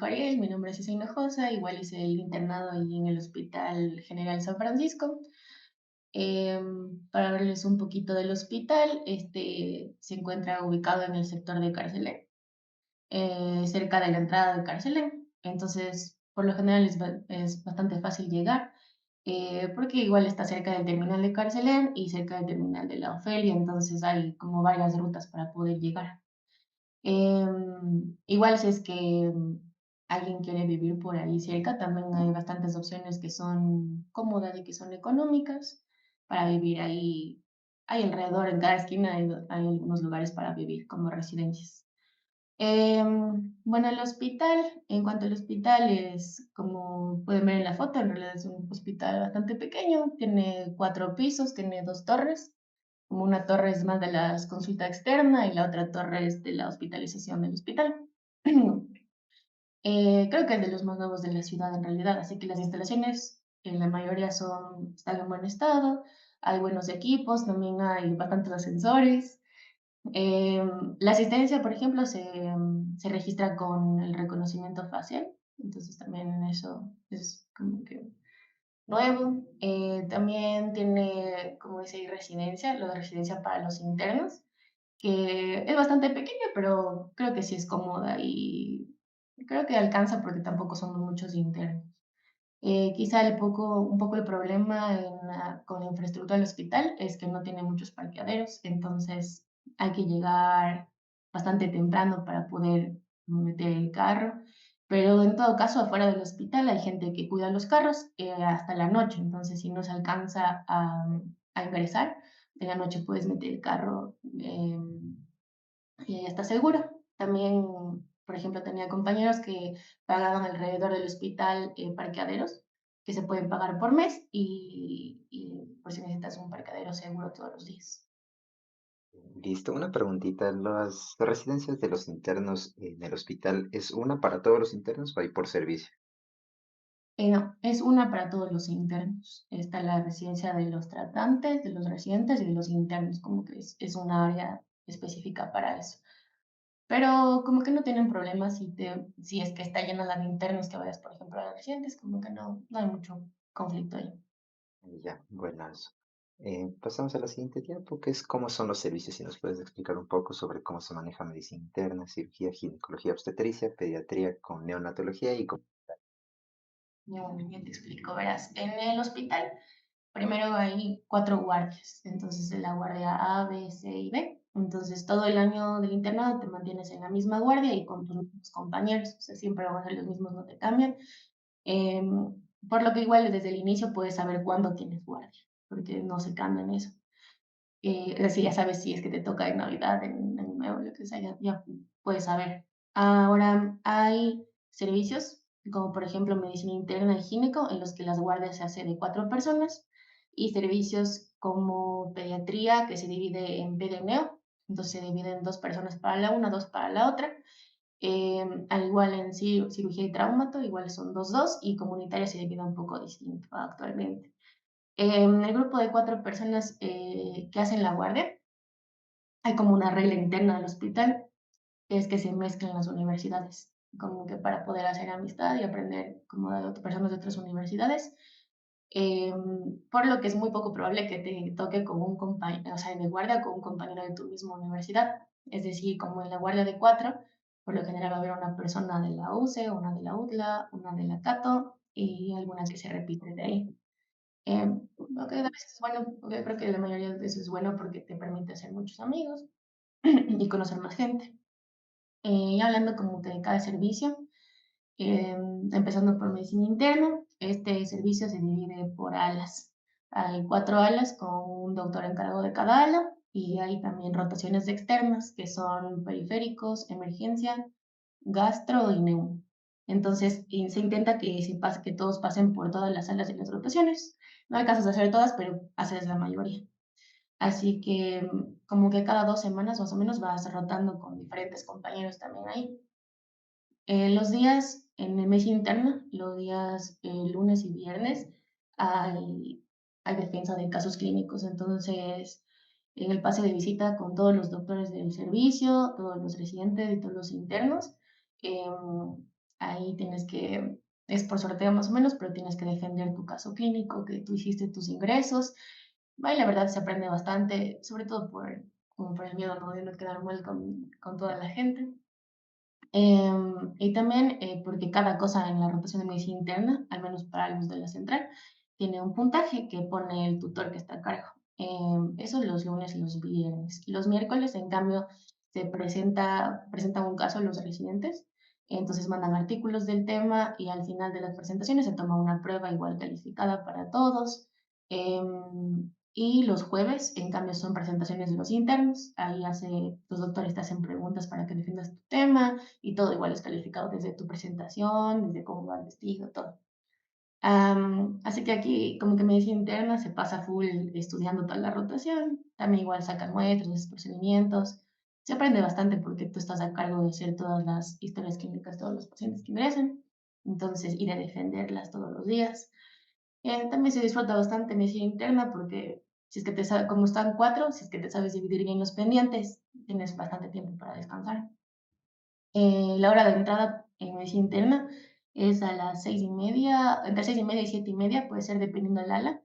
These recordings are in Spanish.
Ariel, mi nombre es Isai Hinojosa, igual hice el internado ahí en el Hospital General San Francisco. Para hablarles un poquito del hospital, este se encuentra ubicado en el sector de Carcelén, cerca de la entrada de Carcelén. Entonces, por lo general es bastante fácil llegar, porque igual está cerca del terminal de Carcelén y cerca del terminal de la Ofelia, entonces hay como varias rutas para poder llegar. Igual si es que alguien quiere vivir por ahí cerca, también hay bastantes opciones que son cómodas y que son económicas para vivir ahí. Hay alrededor, en cada esquina hay algunos lugares para vivir como residencias. Bueno, el hospital, en cuanto al hospital, es como pueden ver en la foto, en realidad es un hospital bastante pequeño, tiene 4 pisos, tiene 2 torres, como una torre es más de la consulta externa y la otra torre es de la hospitalización del hospital. Creo que es de los más nuevos de la ciudad en realidad, así que las instalaciones en la mayoría están en buen estado, hay buenos equipos, también hay bastantes ascensores. La asistencia, por ejemplo, se registra con el reconocimiento facial, entonces también eso es como que nuevo. También tiene, como dice, ahí residencia, lo de residencia para los internos, que es bastante pequeña, pero creo que sí es cómoda y creo que alcanza porque tampoco somos muchos internos. Quizá un poco el problema con la infraestructura del hospital es que no tiene muchos parqueaderos, entonces hay que llegar bastante temprano para poder meter el carro. Pero en todo caso, afuera del hospital hay gente que cuida los carros hasta la noche, entonces si no se alcanza a ingresar, en la noche puedes meter el carro y ya está seguro. También, por ejemplo, tenía compañeros que pagaban alrededor del hospital parqueaderos que se pueden pagar por mes y por si necesitas un parqueadero seguro todos los días. Listo, una preguntita. ¿Las residencias de los internos en el hospital es una para todos los internos o hay por servicio? No, es una para todos los internos. Está la residencia de los tratantes, de los residentes y de los internos, como que es una área específica para eso. Pero como que no tienen problemas si es que está llena la de internos que vayas, por ejemplo, a los residentes, como que no hay mucho conflicto ahí. Ya, buenas. Pasamos a la siguiente diapo, que es cómo son los servicios. Si nos puedes explicar un poco sobre cómo se maneja medicina interna, cirugía, ginecología, obstetricia, pediatría con neonatología y con... Bueno, yo te explico, verás, en el hospital primero hay 4 guardias, entonces es la guardia A, B, C y D. Entonces todo el año del internado te mantienes en la misma guardia y con tus mismos compañeros, o sea, siempre van a ser los mismos, no te cambian. Por lo que igual desde el inicio puedes saber cuándo tienes guardia, porque no se cambian eso. Es decir, ya sabes si es que te toca en Navidad, en Año Nuevo, lo que sea, ya puedes saber. Ahora, hay servicios, como por ejemplo medicina interna y gineco, en los que las guardias se hace de 4 personas, y servicios como pediatría, que se divide en pedi y neo, entonces se dividen 2 personas para la una, dos para la otra. Al igual en cirugía y traumato, igual son dos, y comunitaria se divide un poco distinto actualmente. El grupo de 4 personas que hacen la guardia, hay como una regla interna del hospital, es que se mezclan las universidades, como que para poder hacer amistad y aprender como de otras personas de otras universidades. Por lo que es muy poco probable que te toque con un compañero, o sea, de guardia con un compañero de tu misma universidad. Es decir, como en la guardia de 4, por lo general va a haber una persona de la UCE, una de la UTLA, una de la CATO y alguna que se repite de ahí. Lo que a veces es bueno, yo creo que la mayoría de veces es bueno porque te permite hacer muchos amigos y conocer más gente. Y hablando como que de cada servicio, empezando por medicina interna, este servicio se divide por alas. Hay 4 alas con un doctor encargado de cada ala y hay también rotaciones externas que son periféricos, emergencia, gastro y neuro. Entonces, se intenta que todos pasen por todas las salas de las rotaciones. No alcanzas a hacer todas, pero haces la mayoría. Así que como que cada 2 semanas más o menos vas rotando con diferentes compañeros también ahí. Los días en el mes interno, los días lunes y viernes, hay, hay defensa de casos clínicos. Entonces, en el pase de visita con todos los doctores del servicio, todos los residentes y todos los internos, em, Ahí tienes que, es por sorteo más o menos, pero tienes que defender tu caso clínico, que tú hiciste tus ingresos. Ahí la verdad se aprende bastante, sobre todo por, como por el miedo, ¿no? De no quedar mal con toda la gente. Y también porque cada cosa en la rotación de medicina interna, al menos para los de la central, tiene un puntaje que pone el tutor que está a cargo. Eso los lunes y los viernes. Los miércoles, en cambio, presentan un caso a los residentes, entonces mandan artículos del tema y al final de las presentaciones se toma una prueba igual calificada para todos. Y los jueves, en cambio, son presentaciones de los internos. Ahí los doctores te hacen preguntas para que defiendas tu tema y todo igual es calificado desde tu presentación, desde cómo va el vestido, todo. Así que aquí como que medicina interna se pasa full estudiando toda la rotación, también igual sacan muestras, procedimientos, se aprende bastante porque tú estás a cargo de hacer todas las historias clínicas de todos los pacientes que ingresan, entonces, y de defenderlas todos los días. También se disfruta bastante medicina interna porque si es que como están cuatro, si es que te sabes dividir bien los pendientes, tienes bastante tiempo para descansar. La hora de entrada en medicina interna es a las 6:30, entre 6:30 y 7:30, puede ser dependiendo del ala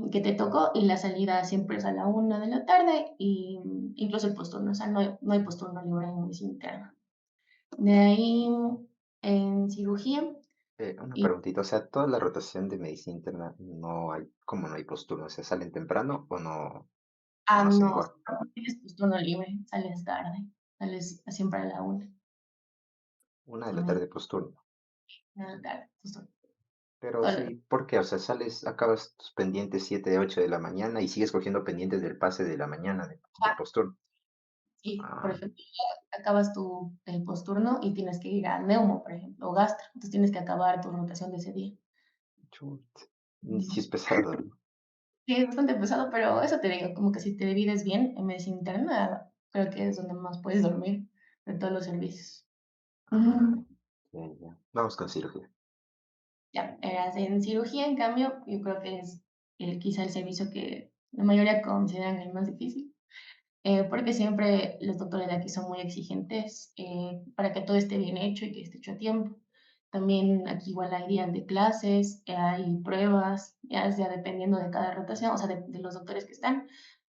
que te tocó, y la salida siempre es a la 1 de la tarde, y incluso el posturno, o sea, no hay posturno libre en medicina interna. De ahí, en cirugía, Una y, preguntita, o sea, toda la rotación de medicina interna no hay, ¿cómo no hay posturno? O sea, ¿salen temprano o no hacen no, igual? tienes posturno libre, sales tarde, sales siempre a la 1 de la tarde posturno. 1 de la tarde, posturno. Pero Todo lo- sí, ¿por qué? O sea, acabas tus pendientes 7 8 de la mañana y sigues cogiendo pendientes del pase de la mañana del posturno. Sí, por Ah, ejemplo, acabas el posturno y tienes que ir a neumo, por ejemplo, o gastro, entonces tienes que acabar tu rotación de ese día. chut. Sí Mm. es pesado, ¿no? Sí, es bastante pesado, pero eso te digo, como que si te divides bien en medicina interna, creo que es donde más puedes dormir de todos los servicios. Ah, Ujú. ya, ya. Vamos con cirugía. Ya, eras en cirugía, en cambio, yo creo que es quizá el servicio que la mayoría consideran el más difícil. Porque siempre los doctores de aquí son muy exigentes para que todo esté bien hecho y que esté hecho a tiempo. También aquí igual hay días de clases, hay pruebas, ya dependiendo de cada rotación, o sea, de los doctores que están.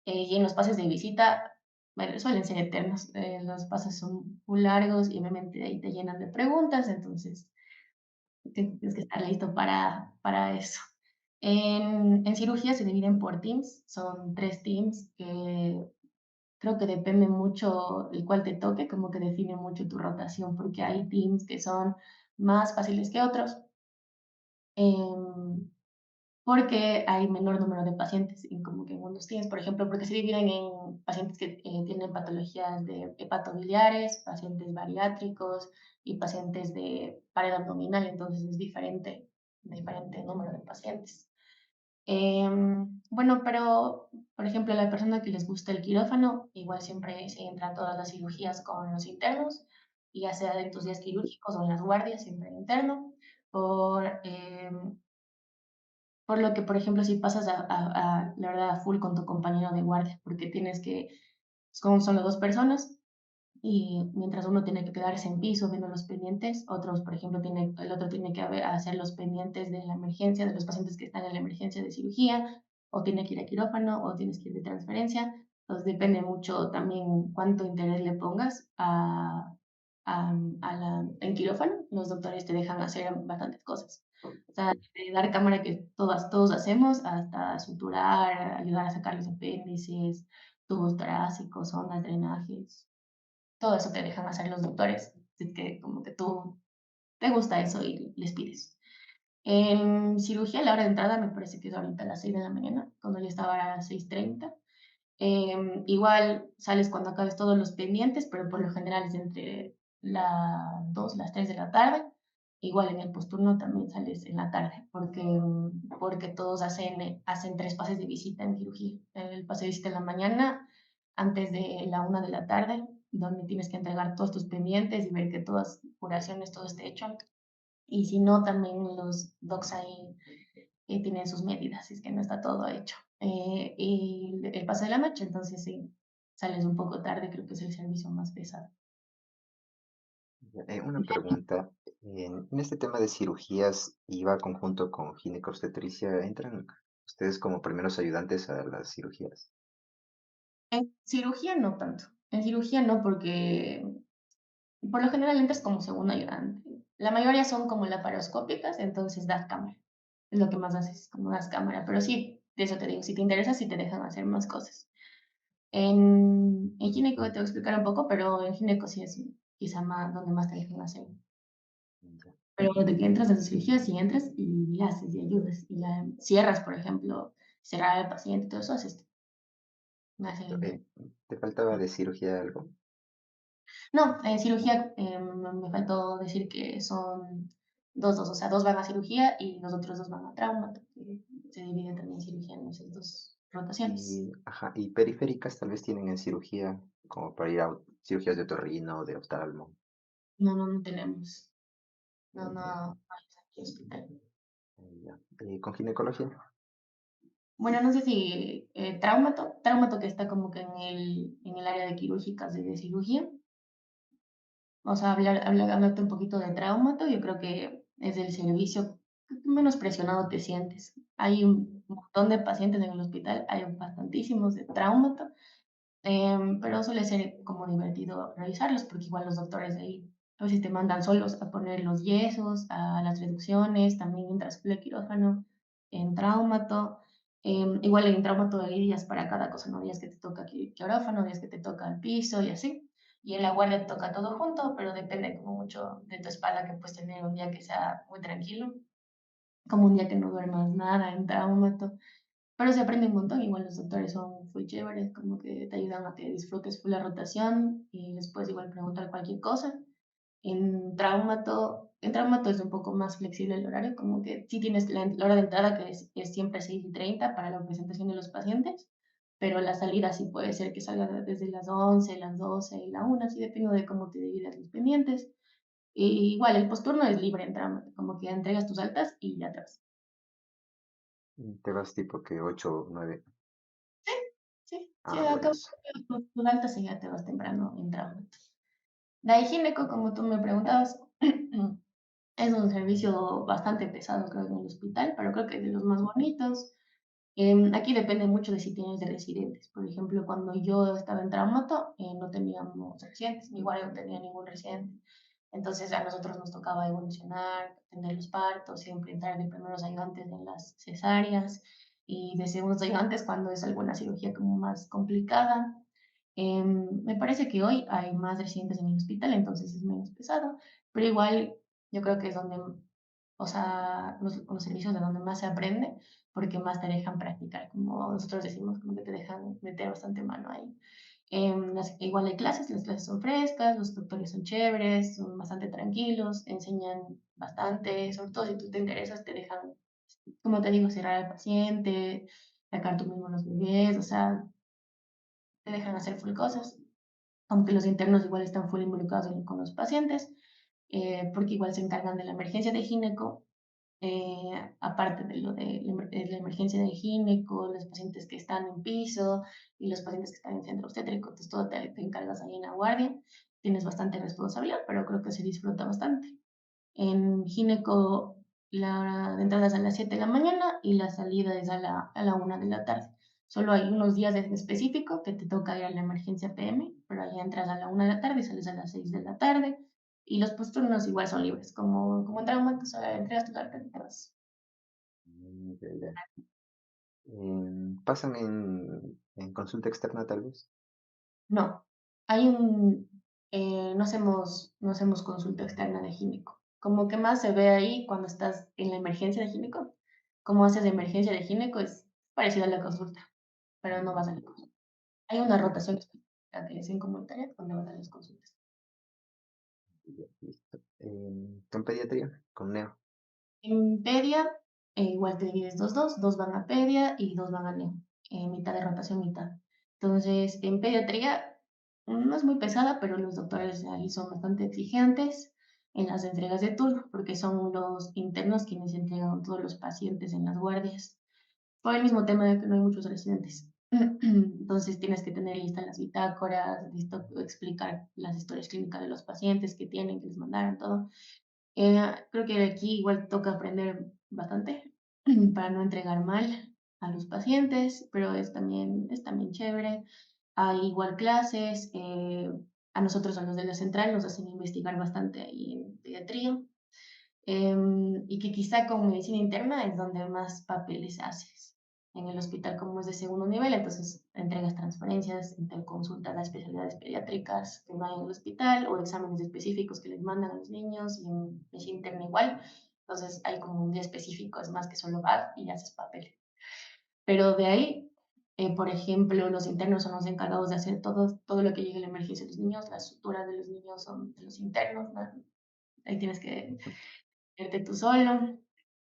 Y en los pases de visita, bueno, suelen ser eternos. Los pases son muy largos y obviamente ahí te llenan de preguntas, entonces tienes que estar listo para eso. En cirugía se dividen por teams, son 3 teams que creo que depende mucho el cual te toque, como que define mucho tu rotación, porque hay teams que son más fáciles que otros, em, porque hay menor número de pacientes, y como que en unos teams, por ejemplo, porque se dividen en pacientes que tienen patologías de hepatobiliares, pacientes bariátricos y pacientes de pared abdominal, entonces es diferente número de pacientes. Bueno, pero, por ejemplo, la persona que les gusta el quirófano, igual siempre se entra a todas las cirugías con los internos, y ya sea en tus días quirúrgicos o en las guardias, siempre interno. Por, por lo que, por ejemplo, si pasas la verdad, a full con tu compañero de guardia, porque tienes que, como son las dos personas, y mientras uno tiene que quedarse en piso viendo los pendientes, por ejemplo, el otro tiene que hacer los pendientes de la emergencia, de los pacientes que están en la emergencia de cirugía, o tiene que ir a quirófano, o tienes que ir de transferencia. Entonces depende mucho también cuánto interés le pongas en quirófano. Los doctores te dejan hacer bastantes cosas. O sea, de dar cámara que todos hacemos, hasta suturar, ayudar a sacar los apéndices, tubos torácicos, ondas, drenajes, todo eso te dejan hacer los doctores, así que como que tú te gusta eso y les pides. En cirugía, la hora de entrada me parece que es ahorita a las 6 de la mañana, cuando ya estaba a las 6:30. Igual sales cuando acabes todos los pendientes, pero por lo general es entre las 2, las 3 de la tarde. Igual en el posturno también sales en la tarde, porque todos hacen 3 pases de visita en cirugía. El pase de visita en la mañana, antes de la 1 de la tarde, donde tienes que entregar todos tus pendientes y ver que todas curaciones, todo esté hecho. Y si no, también los docs ahí tienen sus medidas, si es que no está todo hecho. Y el pase de la noche, entonces sí, sales un poco tarde, creo que es el servicio más pesado. Una pregunta. En este tema de cirugías y va conjunto con ginecobstetricia, ¿entran ustedes como primeros ayudantes a las cirugías? En cirugía no tanto. En cirugía no, porque por lo general entras como segundo ayudante. La mayoría son como laparoscópicas, entonces das cámara. Es lo que más haces, como das cámara. Pero sí, de eso te digo, si te interesa, sí te dejan hacer más cosas. En gineco te voy a explicar un poco, pero en gineco sí es quizá más donde más te dejan hacer. Ya, Pero de que entras a la cirugía, sí entras y la haces y ayudas. Y la cierras, por ejemplo, cerrar al paciente, todo eso haces tú. No hace listo. el enfermo. ¿Te faltaba de cirugía algo? No, en cirugía me faltó decir que son dos, o sea, dos van a cirugía y los otros dos van a trauma, porque se divide también cirugía en esas dos rotaciones. Y, ajá, y periféricas tal vez tienen en cirugía, como para ir a cirugías de otorrino, de oftalmo. No, no, no tenemos. No, no, Ya, no hay aquí hospital. ya. ¿Con ginecología? Bueno, no sé si traumato que está como que en el área de quirúrgicas de cirugía. O sea, hablarte un poquito de traumato, yo creo que es el servicio que menos presionado te sientes. Hay un montón de pacientes en el hospital, hay bastantísimos de traumato, pero suele ser como divertido revisarlos porque igual los doctores de ahí a veces te mandan solos a poner los yesos, a las reducciones, también entras por el quirófano en traumato. Igual en traumato hay días para cada cosa, no días que te toca quirófano, días que te toca el piso y así. Y en la guardia te toca todo junto, pero depende como mucho de tu espalda, que puedes tener un día que sea muy tranquilo, como un día que no duermas nada en traumato. Pero se aprende un montón, igual los doctores son full chéveres, como que te ayudan a que disfrutes full la rotación y después igual preguntar cualquier cosa. En traumato es un poco más flexible el horario, como que sí tienes la hora de entrada que es siempre 6:30 para la presentación de los pacientes, pero la salida sí puede ser que salga desde las 11, las 12 y la 1, así depende de cómo te dividas los pendientes. Y igual el posturno es libre en traumato, como que entregas tus altas y ya te vas. Te vas tipo que 8 o 9. Sí, sí, Ah, acabas buenas. tus altas y ya te vas temprano en traumato. De ahí gineco, como tú me preguntabas, es un servicio bastante pesado, creo, en el hospital, pero creo que de los más bonitos. Aquí depende mucho de si tienes residentes. Por ejemplo, cuando yo estaba en traumato, no teníamos residentes, ni igual no tenía ningún residente. Entonces a nosotros nos tocaba evolucionar, atender los partos, siempre entrar de primeros ayudantes en las cesáreas y de segundos ayudantes cuando es alguna cirugía como más complicada. Me parece que hoy hay más residentes en el hospital, entonces es menos pesado, pero igual yo creo que es donde, o sea, los servicios de donde más se aprende, porque más te dejan practicar, como nosotros decimos, como que te dejan meter bastante mano ahí. Igual hay clases, las clases son frescas, los doctores son chéveres, son bastante tranquilos, enseñan bastante, sobre todo si tú te interesas, te dejan, como te digo, cerrar al paciente, sacar tú mismo los bebés, o sea, te dejan hacer full cosas, aunque los internos igual están full involucrados con los pacientes, porque igual se encargan de la emergencia de gineco, aparte de lo de la emergencia de gineco, los pacientes que están en piso y los pacientes que están en centro obstétrico, entonces todo te encargas ahí en la guardia, tienes bastante responsabilidad, pero creo que se disfruta bastante. En gineco, la hora de entrada es a las 7 de la mañana y la salida es a la 1 de la tarde. Solo hay unos días en específico que te toca ir a la emergencia PM, pero ahí entras a la 1 de la tarde y sales a las 6 de la tarde. Y los posturnos igual son libres, como en trauma, tú solo entregas tu carta y te vas. Ya, ya. ¿Pasan en consulta externa tal vez? No, no hacemos consulta externa de gineco. Como que más se ve ahí cuando estás en la emergencia de gineco. Como haces de emergencia de gineco es parecido a la consulta, pero no vas a la consulta. Hay una rotación específica que es en comunitaria donde vas a las consultas. Ya, listo. ¿Con pediatría? Con neo. En pedia, igual te divides dos van a pedia y dos van a neo, mitad de rotación, mitad. Entonces, en pediatría no es muy pesada, pero los doctores ahí son bastante exigentes en las entregas de turno, porque son los internos quienes entregan a todos los pacientes en las guardias, por el mismo tema de que no hay muchos residentes. Entonces tienes que tener listas las bitácoras, listo explicar las historias clínicas de los pacientes que tienen, que les mandaron, todo. Creo que aquí igual toca aprender bastante para no entregar mal a los pacientes, pero es también chévere. Hay igual clases, a nosotros, a los de la central, nos hacen investigar bastante ahí en pediatría, y que quizá con medicina interna es donde más papeles haces. En el hospital, como es de segundo nivel, entonces entregas transferencias, interconsultas las especialidades pediátricas que no hay en el hospital o exámenes específicos que les mandan a los niños y en medicina interna igual. Entonces hay como un día específico, es más que solo vas y haces papel. Pero de ahí, por ejemplo, los internos son los encargados de hacer todo lo que llegue a la emergencia de los niños, las suturas de los niños son de los internos, ¿no? Ahí tienes que Ujú. verte tú solo.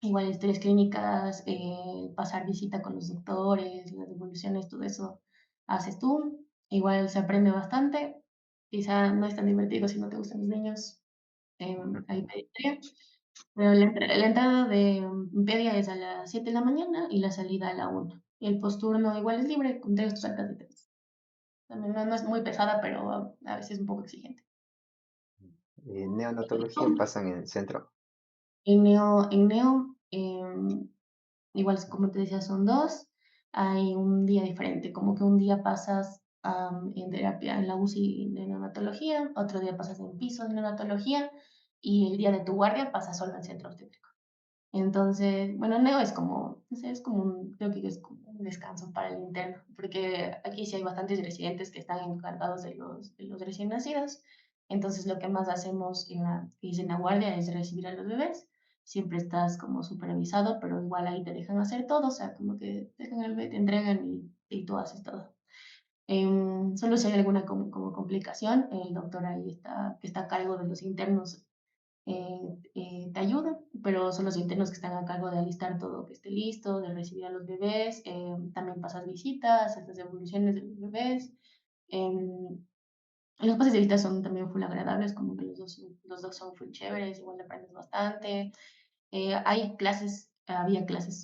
Igual historias clínicas, pasar visita con los doctores, las devoluciones, todo eso haces tú. Igual se aprende bastante. Quizá no es tan divertido si no te gustan los niños, hay pediatría. Pero la entrada de pedia es a las 7 de la mañana y la salida a la 1. Y el posturno igual es libre, con tus actas de tres. También no es muy pesada, pero a veces un poco exigente. Neonatología pasan en el centro. En neo, igual, como te decía, son 2. Hay un día diferente, como que un día pasas, en terapia en la UCI de neonatología, otro día pasas en piso de neonatología, y el día de tu guardia pasas solo en centro obstétrico. Entonces, bueno, neo es como, no sé, es como creo que es como un descanso para el interno, porque aquí sí hay bastantes residentes que están encargados de los recién nacidos. Entonces, lo que más hacemos que hice en la guardia es recibir a los bebés. Siempre estás como supervisado, pero igual ahí te dejan hacer todo, o sea, como que te dejan el bebé, te entregan y tú haces todo. Solo si hay alguna como complicación, el doctor ahí está, que está a cargo de los internos, te ayuda, pero son los internos que están a cargo de alistar todo que esté listo, de recibir a los bebés, también pasas visitas, haces las devoluciones de los bebés. em, los pases de vista son también full agradables, como que los dos son full chéveres, igual aprendes bastante. Había clases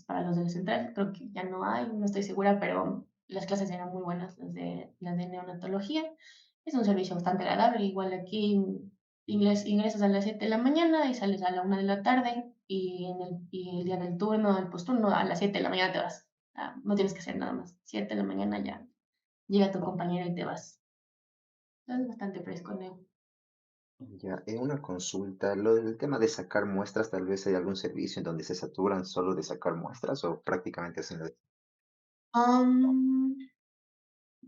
para los de la central, creo que ya no hay, no estoy segura, pero las clases eran muy buenas, las de neonatología. Es un servicio bastante agradable, igual aquí ingresas a las 7 de la mañana y sales a la 1 de la tarde, y el día del turno, el posturno, a las 7 de la mañana te vas. No tienes que hacer nada más. 7 de la mañana ya llega tu compañero y te vas. Es bastante fresco, Neo. Ya, en una consulta, lo del tema de sacar muestras, tal vez hay algún servicio en donde se saturan solo de sacar muestras o prácticamente hacen lo. Am,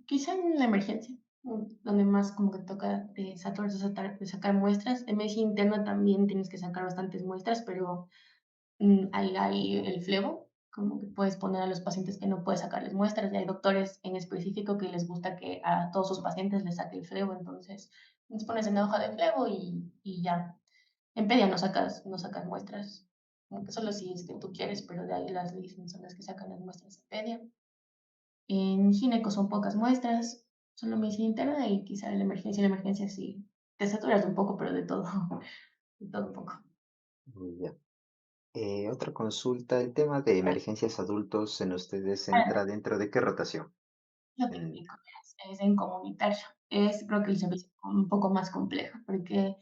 Quizá en la emergencia, donde más como que toca de sacar muestras. En medicina interna también tienes que sacar bastantes muestras, pero hay el flebo, como que puedes poner a los pacientes que no puedes sacarles muestras, y hay doctores en específico que les gusta que a todos sus pacientes les saque el flebo, entonces les pones en la hoja de flebo y ya. En pedia no sacas muestras, como que solo si es que tú quieres, pero de ahí las licencias son las que sacan las muestras en pedia. En gineco son pocas muestras, solo medicina interna y quizá en la emergencia sí te saturas un poco, pero de todo, de todo un poco. Ya. Otra consulta, el tema de emergencias adultos en ustedes Ahora, entra dentro de qué rotación. yo te En- explico, es en comunitario. Creo que el servicio es un poco más complejo, porque,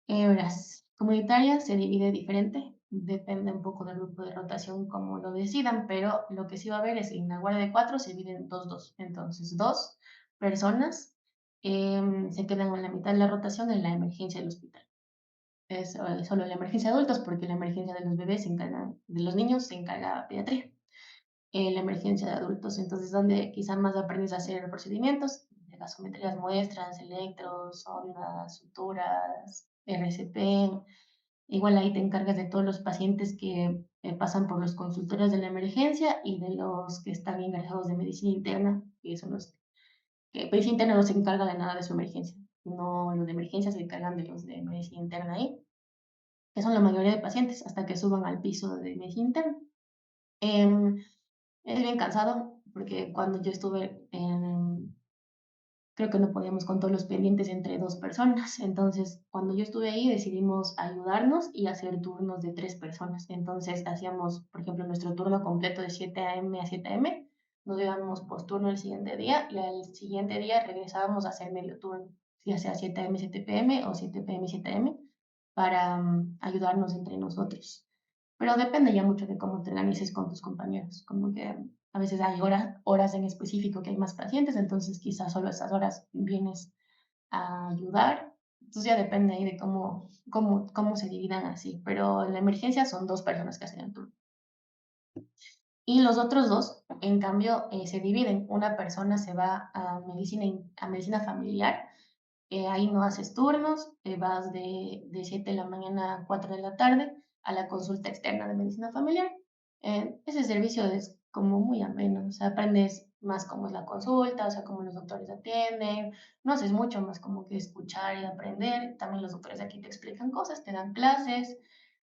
verás, comunitaria se divide diferente, depende un poco del grupo de rotación como lo decidan, pero lo que sí va a haber es en la guardia de 4 se dividen dos, dos. Entonces, 2 personas se quedan en la mitad de la rotación en la emergencia del hospital. Es solo la emergencia de adultos, porque la emergencia de los bebés de los niños se encarga pediatría. La emergencia de adultos, entonces, donde quizá más aprendes a hacer procedimientos, de las someter muestras, electros, sondas, suturas, RCP. Igual ahí te encargas de todos los pacientes que pasan por los consultorios de la emergencia y de los que están ingresados de medicina interna, que son los que medicina interna no se encarga de nada de su emergencia. No, los de emergencia se encargan de los de medicina interna ahí, que son la mayoría de pacientes, hasta que suban al piso de medicina interna. Em, es bien cansado, porque cuando yo estuve creo que no podíamos con todos los pendientes entre 2 personas. Entonces, cuando yo estuve ahí, decidimos ayudarnos y hacer turnos de 3 personas. Entonces, hacíamos, por ejemplo, nuestro turno completo de 7 a.m. a 7 a.m. nos íbamos post turno el siguiente día y al siguiente día regresábamos a hacer medio turno, ya sea 7 a.m., 7 p.m. o 7 p.m., 7 a.m., para ayudarnos entre nosotros. Pero depende ya mucho de cómo te organices con tus compañeros, como que a veces hay horas en específico que hay más pacientes, entonces quizás solo esas horas vienes a ayudar. Entonces ya depende ahí de cómo se dividan así, pero en la emergencia son 2 personas que hacen el turno. Y los otros 2 en cambio, se dividen. Una persona se va a medicina familiar, ahí no haces turnos, vas de 7 de la mañana a 4 de la tarde a la consulta externa de medicina familiar. Ese servicio es como muy ameno, o sea, aprendes más cómo es la consulta, o sea, cómo los doctores atienden, no haces mucho más como que escuchar y aprender. También los doctores aquí te explican cosas, te dan clases,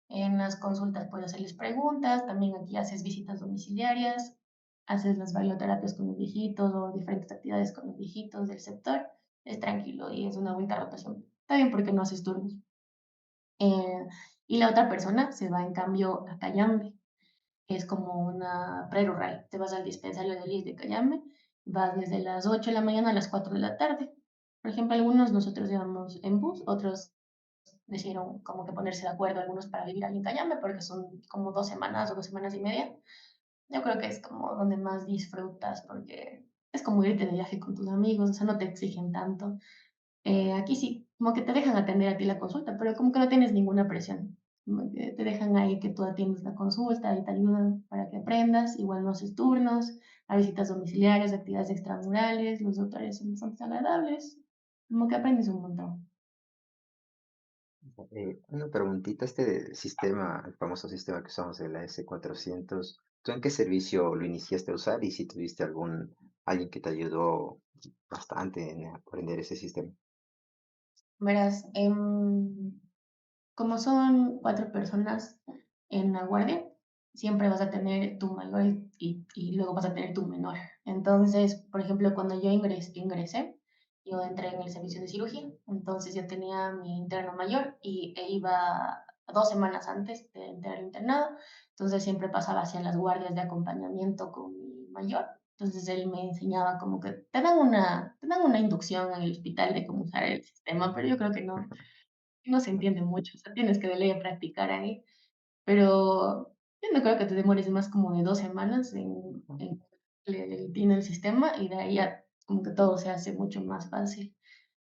en las consultas puedes hacerles preguntas, también aquí haces visitas domiciliarias, haces las varioterapias con los viejitos o diferentes actividades con los viejitos del sector. Es tranquilo y es una buena rotación. Está bien porque no haces turnos. Eh, y la otra persona se va en cambio a Cayambe, que es como una pre-rural. Te vas al dispensario de IES de Cayambe, vas desde las 8 de la mañana a las 4 de la tarde. Por ejemplo, algunos nosotros íbamos en bus, otros decidieron como que ponerse de acuerdo algunos para vivir ahí en Cayambe, porque son como 2 semanas o 2 semanas y media. Yo creo que es como donde más disfrutas, porque es como irte de viaje con tus amigos, o sea, no te exigen tanto. Aquí sí, como que te dejan atender a ti la consulta, pero como que no tienes ninguna presión. Como que te dejan ahí que tú atiendes la consulta y te ayudan para que aprendas. Igual no haces turnos, hay visitas domiciliarias, actividades extramurales, los doctores son bastante agradables. Como que aprendes un montón. Una preguntita, este sistema, el famoso sistema que usamos de la S400, ¿tú en qué servicio lo iniciaste a usar y si tuviste alguien que te ayudó bastante en aprender ese sistema? Verás, como son 4 personas en la guardia, siempre vas a tener tu mayor y luego vas a tener tu menor. Entonces, por ejemplo, cuando yo ingresé, yo entré en el servicio de cirugía, entonces yo tenía mi interno mayor iba 2 semanas antes de entrar al internado, entonces siempre pasaba hacia las guardias de acompañamiento con mi mayor. Entonces él me enseñaba como que te dan una inducción en el hospital de cómo usar el sistema, pero yo creo que no se No. entiende mucho, o sea, tienes que de ley practicar ahí, pero yo no creo que te demores más como de 2 semanas Ujú. en tiene el sistema y de ahí ya como que todo se hace mucho más fácil.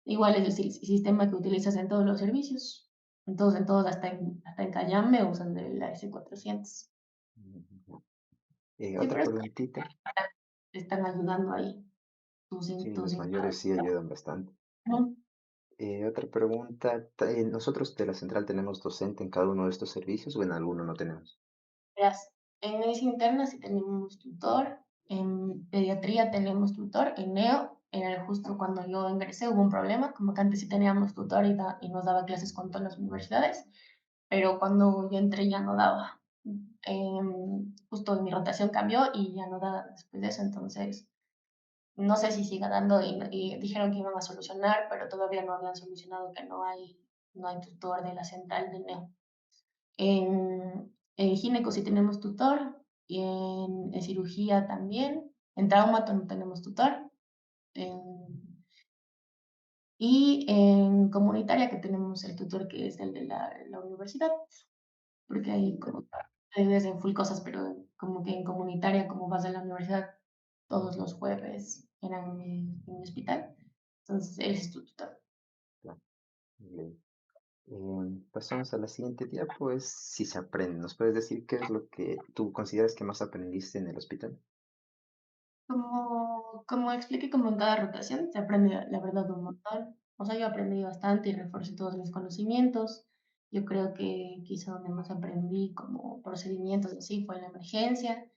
Igual es el sistema que utilizas en todos los servicios, en todos, hasta en Cayambe usan de la S400. Ujú. Sí, Otra pero es que preguntita, te están ayudando ahí tus sí, in tus los in mayores sí ayudan bastante. ujú. Otra pregunta, ¿nosotros de la central tenemos docente en cada uno de estos servicios o en alguno no tenemos? Verás, en medicina interna sí tenemos tutor, en pediatría tenemos tutor, en neo, era justo cuando yo ingresé hubo un problema, como que antes sí teníamos tutor y nos daba clases con todas las universidades, pero cuando yo entré ya no daba. Justo mi rotación cambió y ya no da después de eso, entonces no sé si siga dando y dijeron que iban a solucionar, pero todavía no habían solucionado que no hay tutor de la central de neo. En gineco sí tenemos tutor, y en cirugía también, en traumato no tenemos tutor, en y en comunitaria que tenemos el tutor que es el de la universidad, porque ahí como te en full cosas, pero como que en comunitaria, como vas a la universidad todos los jueves eran en mi hospital, entonces él es tu tutor. Claro, bien. Pasamos a la siguiente diapo, pues si se aprende. ¿Nos puedes decir qué es lo que tú consideras que más aprendiste en el hospital? Como expliqué, como en cada rotación, se aprende, la verdad, un montón. O sea, yo aprendí bastante y reforcé todos mis conocimientos. Yo creo que quizá donde más aprendí como procedimientos así fue en la emergencia,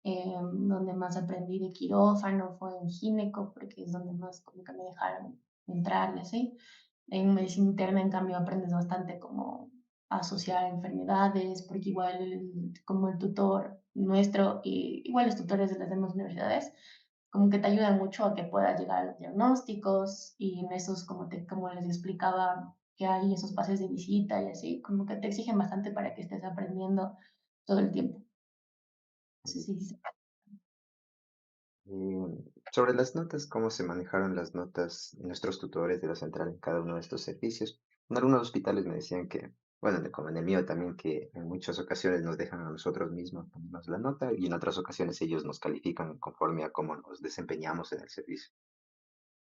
donde más aprendí de quirófano fue en gineco, porque es donde más como que me dejaron entrar y así. En medicina interna, en cambio, aprendes bastante cómo asociar enfermedades, porque igual como el tutor nuestro y igual los tutores de las demás universidades, como que te ayudan mucho a que puedas llegar a los diagnósticos y en esos, como les explicaba, que hay esos pases de visita y así, como que te exigen bastante para que estés aprendiendo todo el tiempo. Sí, Bien. sí, sí. Sobre las notas, ¿cómo se manejaron las notas nuestros tutores de la central en cada uno de estos servicios? En algunos hospitales me decían que, bueno, como en el mío también, que en muchas ocasiones nos dejan a nosotros mismos ponernos la nota y en otras ocasiones ellos nos califican conforme a cómo nos desempeñamos en el servicio.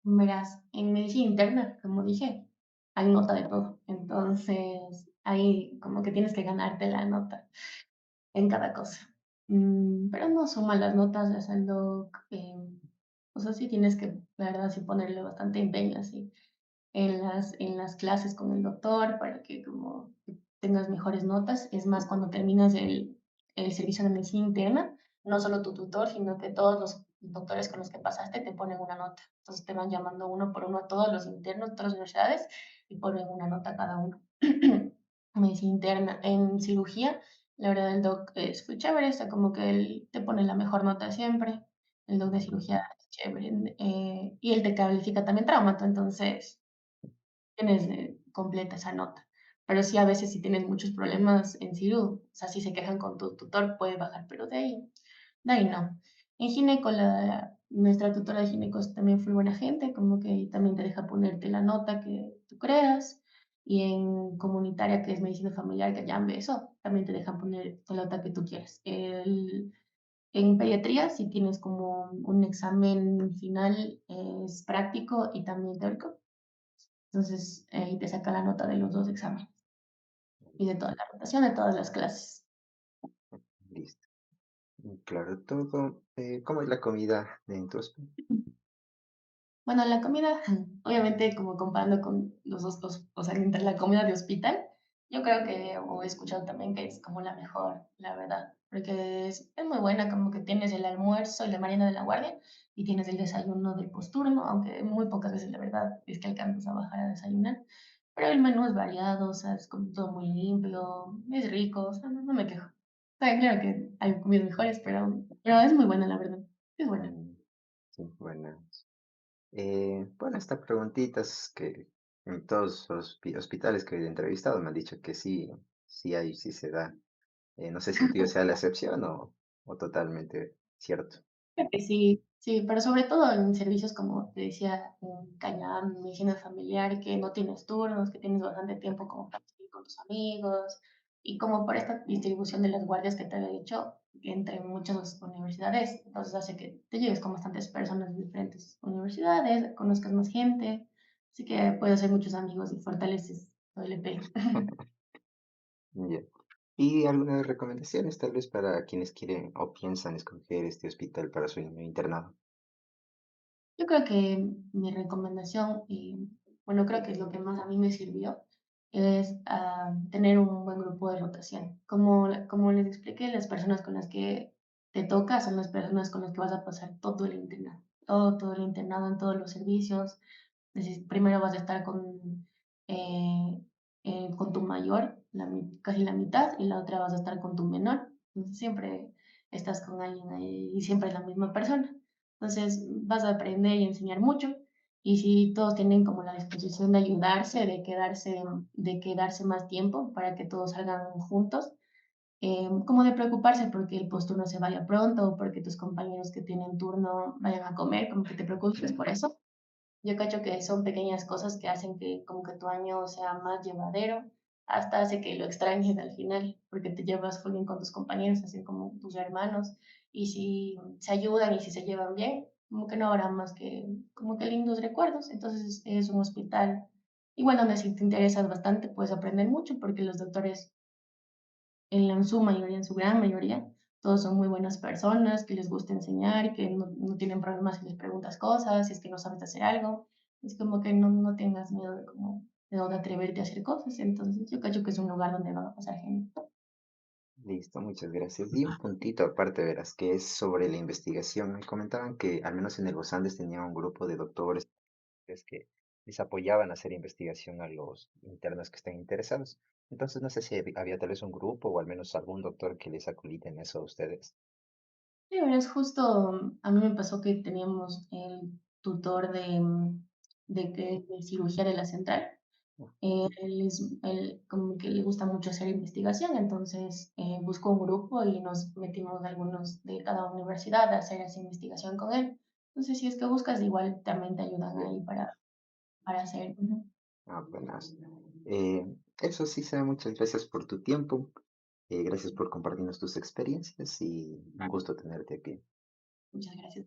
Verás, en medicina interna, como dije, hay nota de todo. Entonces, ahí como que tienes que ganarte la nota en cada cosa. Pero no son malas notas, las al doc, o sea, sí tienes que, la verdad, sí ponerle bastante empeño, así en las clases con el doctor para que como que tengas mejores notas. Es más, cuando terminas el servicio de medicina interna, no solo tu tutor, sino que todos los doctores con los que pasaste te ponen una nota. Entonces te van llamando uno por uno a todos los internos, todas las universidades, y ponen una nota cada uno. Medicina interna. En cirugía, la verdad el doc es muy chévere, está como que él te pone la mejor nota siempre. El doc de Mm, cirugía es chévere. Y él te califica también traumato, entonces tienes, completa esa nota. Pero sí, a veces si tienes muchos problemas en Siru, o sea, si se quejan con tu tutor, puede bajar, pero de ahí no. En gineco, nuestra tutora de ginecos también fue buena gente, como que también te deja ponerte la nota que tú creas. Y en comunitaria, que es medicina familiar, que ya eso, también te dejan poner la nota que tú quieras. En pediatría, si tienes como un examen final, es práctico y también teórico. Entonces, ahí te saca la nota de los 2 exámenes y de toda la rotación de todas las clases. listo. Claro, todo. ¿Cómo es la comida en tu hospital? Bueno, la comida, obviamente, como comparando con los 2 o sea, entre la comida de hospital, yo creo que, o he escuchado también que es como la mejor, la verdad, porque es muy buena, como que tienes el almuerzo y la merienda de la guardia, y tienes el desayuno del posturno, aunque muy pocas veces, la verdad, es que alcanzas a bajar a desayunar. Pero el menú es variado, o sea, es como todo muy limpio, es rico, o sea, no me quejo. O sea, claro que hay comidas mejores, pero es muy buena, la verdad, es buena. Mm, sí, bueno. Bueno, esta preguntitas que en todos los hospitales que he entrevistado me han dicho que sí, sí hay, sí se da. No sé si el tuyo sea la excepción o totalmente cierto. Creo que sí, sí, pero sobre todo en servicios como te decía, en Cañam, medicina familiar, que no tienes turnos, que tienes bastante tiempo como para salir con tus amigos, y como por esta distribución de las guardias que te había dicho, entre muchas universidades, entonces hace que te lleves con bastantes personas de diferentes universidades, conozcas más gente, así que puedes hacer muchos amigos y fortaleces tu LP. Ya. ¿Y algunas recomendaciones tal vez para quienes quieren o piensan escoger este hospital para su niño internado? Yo creo que mi recomendación, y bueno, creo que es lo que más a mí me sirvió, es tener un buen grupo de rotación. Como les expliqué, las personas con las que te toca son las personas con las que vas a pasar todo el internado, todo el internado en todos los servicios. Primero vas a estar eh, con tu mayor, casi la mitad, y la otra vas a estar con tu menor. Entonces siempre estás con alguien ahí y siempre es la misma persona. Entonces vas a aprender y enseñar mucho. Y si todos tienen como la disposición de ayudarse, de quedarse más tiempo para que todos salgan juntos, como de preocuparse porque el posturno se vaya pronto o porque tus compañeros que tienen turno vayan a comer, como que te preocupes por eso. Yo cacho que son pequeñas cosas que hacen que como que tu año sea más llevadero, hasta hace que lo extrañes al final, porque te llevas full bien con tus compañeros, así como tus hermanos, y si se ayudan y si se llevan bien, como que no habrá más que como que lindos recuerdos. Entonces es un hospital, igual donde si te interesas bastante puedes aprender mucho, porque los doctores en su mayoría, en su gran mayoría, todos son muy buenas personas, que les gusta enseñar, que no tienen problemas si les preguntas cosas, si es que no sabes hacer algo. Es como que no tengas miedo de, como, de atreverte a hacer cosas. Entonces, yo creo que es un lugar donde va a pasar genial. Listo, muchas gracias. Y un puntito aparte, verás, que es sobre la investigación. Me comentaban que al menos en el Los Andes tenía un grupo de doctores que les apoyaban a hacer investigación a los internos que estén interesados. Entonces, no sé si había tal vez un grupo o al menos algún doctor que les acolite en eso a ustedes. Sí, verás, justo a mí me pasó que teníamos el tutor de cirugía de la central. Él como que le gusta mucho hacer investigación, entonces buscó un grupo y nos metimos algunos de cada universidad a hacer esa investigación con él. Entonces, si es que buscas, igual también te ayudan Sí. ahí para hacer. Ujú. Buenas. Eso sí, sea muchas gracias por tu tiempo. Gracias por compartirnos tus experiencias y un gusto tenerte aquí. Muchas gracias.